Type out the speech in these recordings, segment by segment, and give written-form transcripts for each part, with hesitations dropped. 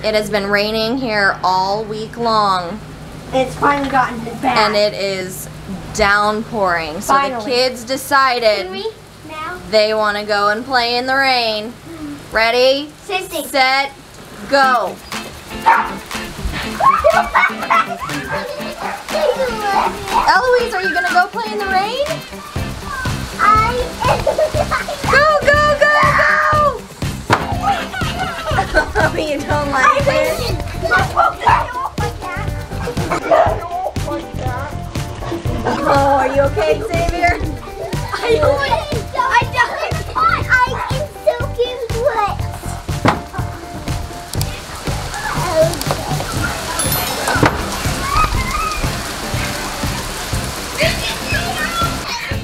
It has been raining here all week long. It's finally gotten bad. And it is downpouring. So the kids decided they want to go and play in the rain. Ready, set, go. Eloise, are you going to go play in the rain? Go, go, go, go! Oh, you don't like it? Oh, are you okay, Xavier? I am soaking wet.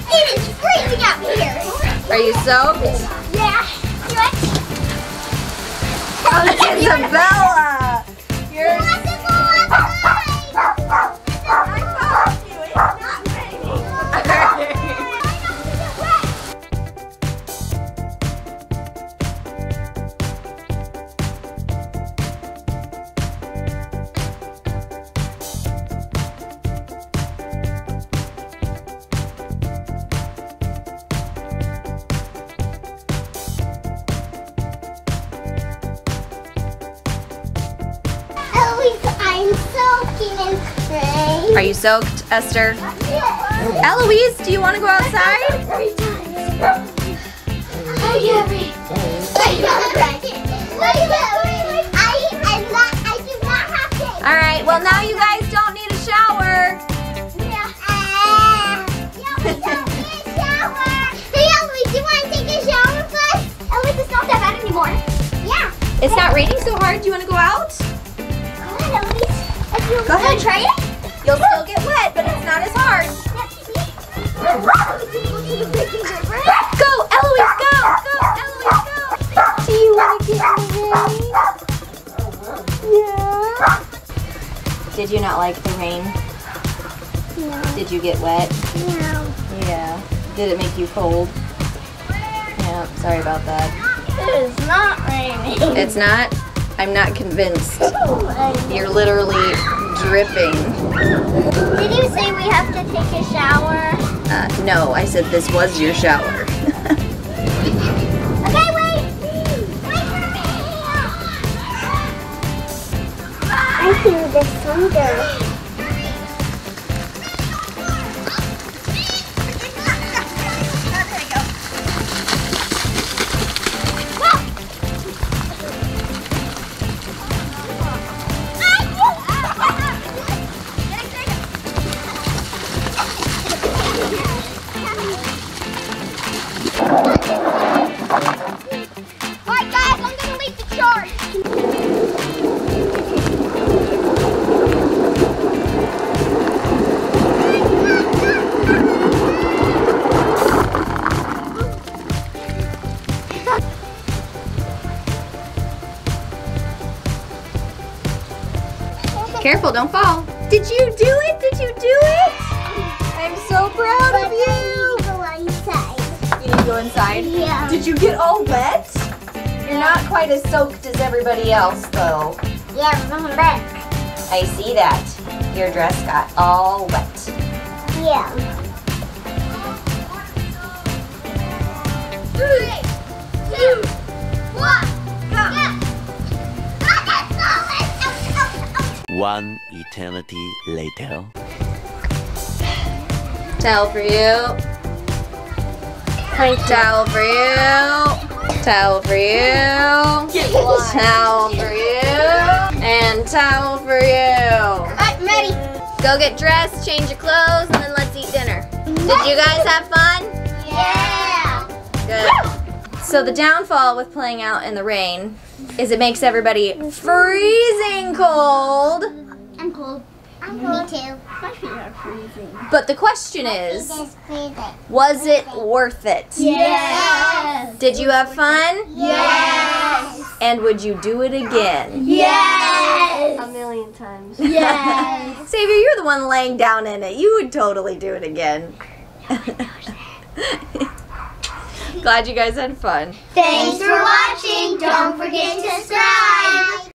It is freezing out here. Are you soaked? Yeah. Isabella! You're I'm soaking in rain. Are you soaked, Esther? Yeah. Eloise, do you want to go outside? I'm very tired. I get ready. I do not have to. All right, well now you guys don't need a shower. Yeah. Yeah, we don't need a shower. Hey, Eloise, do you want to take a shower first? Eloise, it's not that bad anymore. Yeah. It's not raining so hard. Do you want to go out? Go ahead, try it. You'll still get wet, but it's not as hard. Go, Eloise, go! Go, Eloise, go! Do you want to get in the rain? Yeah. Did you not like the rain? No. Did you get wet? No. Yeah. Did it make you cold? Yeah, sorry about that. It is not raining. It's not? I'm not convinced. You're literally dripping. Did you say we have to take a shower? No, I said this was your shower. Okay, wait! Wait for me! I hear the thunder. Alright guys, I'm gonna lead the charge. Careful, don't fall. Did you do it? Did you do it? I'm so proud of you. Go inside. You need to go inside? Yeah. Did you get all wet? You're not quite as soaked as everybody else, though. Yeah, remember. I see that. Your dress got all wet. Yeah. 3, 2, 1, go! One eternity later. Towel for you. Towel for you. Towel for you. Towel for you. And towel for you. Alright, I'm ready. Go get dressed, change your clothes, and then let's eat dinner. Did you guys have fun? Yeah. Good. So the downfall with playing out in the rain is it makes everybody freezing cold. I'm cold. Me too. My feet are freezing. But the question is, was it worth it? Yes. Did you have fun? Yes. And would you do it again? Yes. A million times. Yes. Xavier, you're the one laying down in it. You would totally do it again. Glad you guys had fun. Thanks for watching. Don't forget to subscribe.